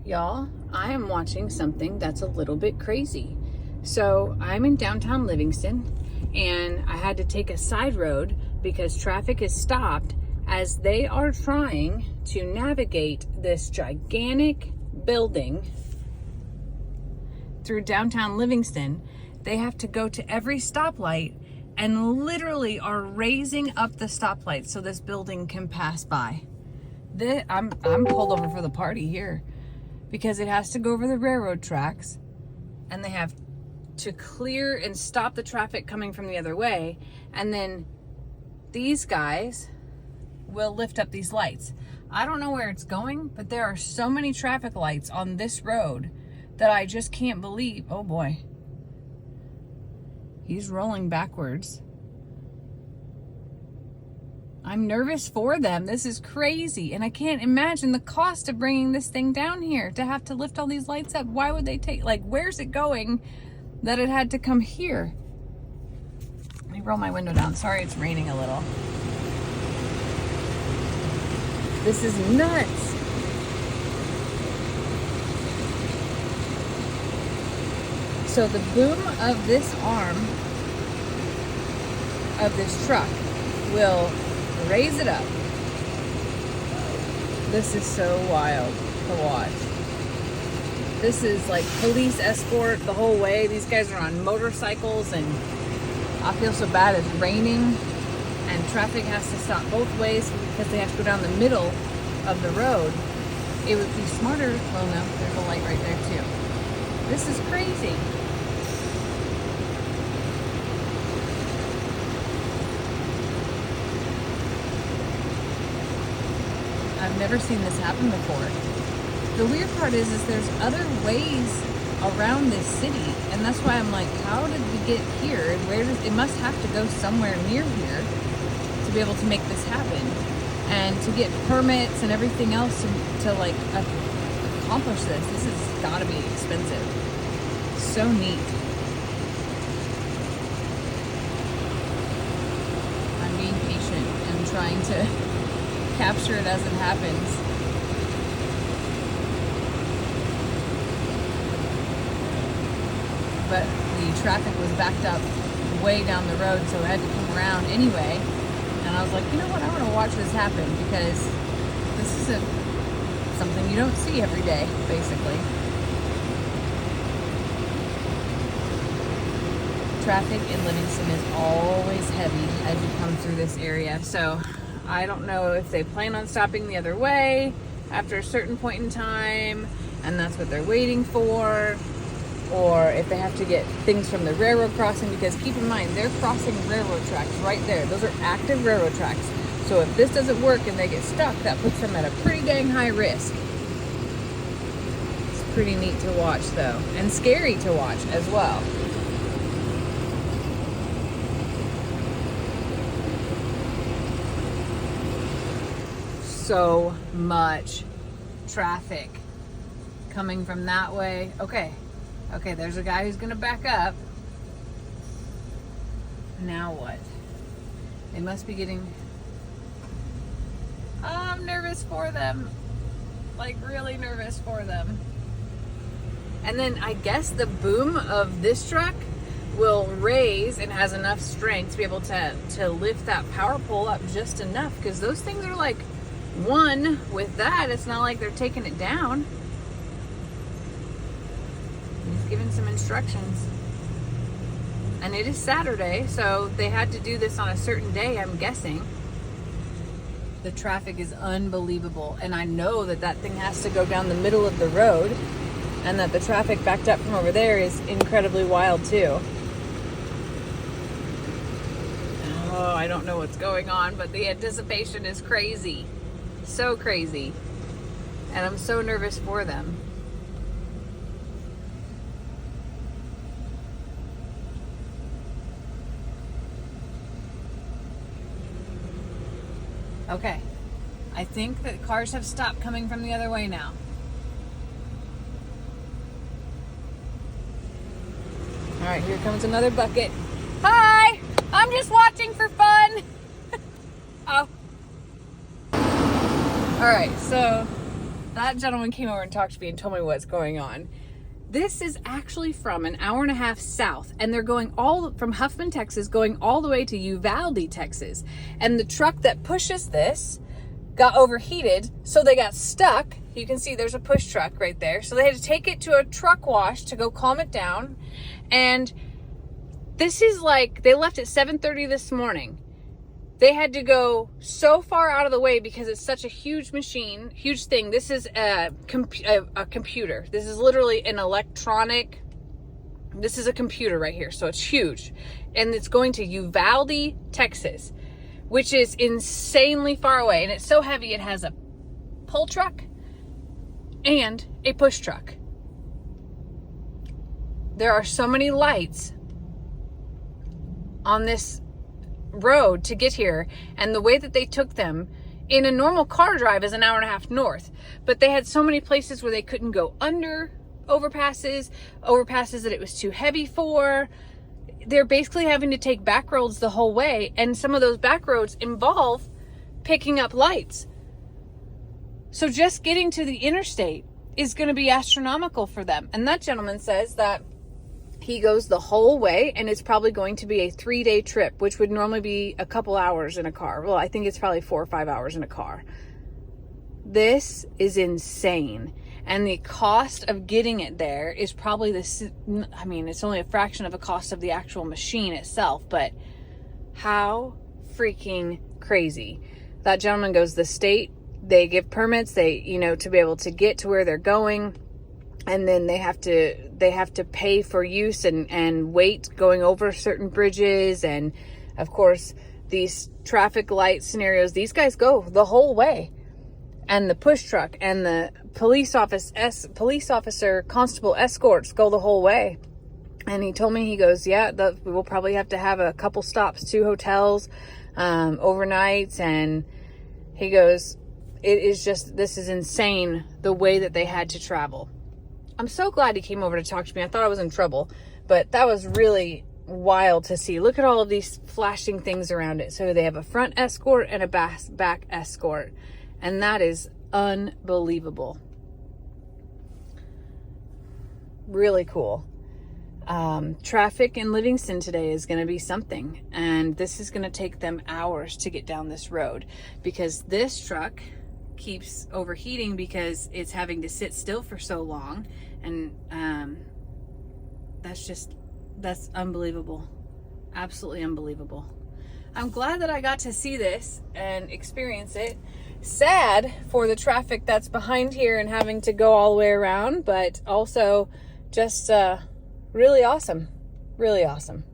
Y'all, I am watching something that's a little bit crazy. So I'm in downtown Livingston and I had to take a side road because traffic is stopped as they are trying to navigate this gigantic building through downtown Livingston. They have to go to every stoplight and literally are raising up the stoplight so this building can pass by. I'm pulled over for the party here because it has to go over the railroad tracks and they have to clear and stop the traffic coming from the other way. And then these guys will lift up these lights. I don't know where it's going, but there are so many traffic lights on this road that I just can't believe. Oh boy. He's rolling backwards. I'm nervous for them. This is crazy. And I can't imagine the cost of bringing this thing down here to have to lift all these lights up. Why would they take, like, where's it going that it had to come here? Let me roll my window down. Sorry, it's raining a little. This is nuts. So the boom of this arm of this truck will raise it up. This is so wild to watch. This is like police escort the whole way. These guys are on motorcycles and I feel so bad. It's raining and traffic has to stop both ways because they have to go down the middle of the road. It would be smarter. Well, no, there's a light right there too. This is crazy. I've never seen this happen before. The weird part is there's other ways around this city, and that's why I'm like, how did we get here? And where does it must have to go somewhere near here to be able to make this happen, and to get permits and everything else to like accomplish this. This has got to be expensive. So neat. I'm being patient and trying to capture it as it happens. But the traffic was backed up way down the road, so I had to come around anyway. And I was like, you know what, I want to watch this happen because this is something you don't see every day, basically. Traffic in Livingston is always heavy as you come through this area. So I don't know if they plan on stopping the other way after a certain point in time, and that's what they're waiting for, or if they have to get things from the railroad crossing, because keep in mind, they're crossing railroad tracks right there. Those are active railroad tracks. So if this doesn't work and they get stuck, that puts them at a pretty dang high risk. It's pretty neat to watch though, and scary to watch as well. So much traffic coming from that way. Okay, there's a guy who's gonna back up. Now what? They must be getting... I'm nervous for them. Like, really nervous for them. And then I guess the boom of this truck will raise and has enough strength to be able to lift that power pole up just enough, because those things are like one with that. It's not like they're taking it down. He's giving some instructions. And it is Saturday, so they had to do this on a certain day, I'm guessing. The traffic is unbelievable, and I know that that thing has to go down the middle of the road, and that the traffic backed up from over there is incredibly wild too. Oh, I don't know what's going on, but the anticipation is crazy. So crazy. And I'm so nervous for them. Okay. I think that cars have stopped coming from the other way now. All right, here comes another bucket. Hi! I'm just watching for fun. Oh. All right, so that gentleman came over and talked to me and told me what's going on. This is actually from an hour and a half south, and they're going all from Huffman, Texas, going all the way to Uvalde, Texas. And the truck that pushes this got overheated, so they got stuck. You can see there's a push truck right there. So they had to take it to a truck wash to go calm it down. And this is like, they left at 7:30 this morning. They had to go so far out of the way because it's such a huge machine, huge thing. This is a computer. This is literally an electronic, this is a computer right here. So it's huge. And it's going to Uvalde, Texas, which is insanely far away. And it's so heavy, it has a pull truck and a push truck. There are so many lights on this road to get here, and the way that they took them in a normal car drive is an hour and a half north, but they had so many places where they couldn't go under overpasses that it was too heavy for. They're basically having to take back roads the whole way, and some of those back roads involve picking up lights. So just getting to the interstate is going to be astronomical for them. And that gentleman says that he goes the whole way, and it's probably going to be a 3-day trip, which would normally be a couple hours in a car. Well, I think it's probably 4 or 5 hours in a car. This is insane. And the cost of getting it there is probably it's only a fraction of the cost of the actual machine itself, but how freaking crazy. That gentleman goes, the state, they give permits, to be able to get to where they're going. And then they have to pay for use and wait going over certain bridges. And of course, these traffic light scenarios, these guys go the whole way. And the push truck and the police officer constable escorts go the whole way. And he told me, he goes, yeah, we'll probably have to have a couple stops, 2 hotels, overnights. And he goes, this is insane, the way that they had to travel. I'm so glad he came over to talk to me. I thought I was in trouble, but that was really wild to see. Look at all of these flashing things around it. So they have a front escort and a back escort, and that is unbelievable. Really cool. Traffic in Livingston today is going to be something, and this is going to take them hours to get down this road because this truck keeps overheating because it's having to sit still for so long. And that's unbelievable. Absolutely unbelievable. I'm glad that I got to see this and experience it. Sad for the traffic that's behind here and having to go all the way around, but also just really awesome. Really awesome.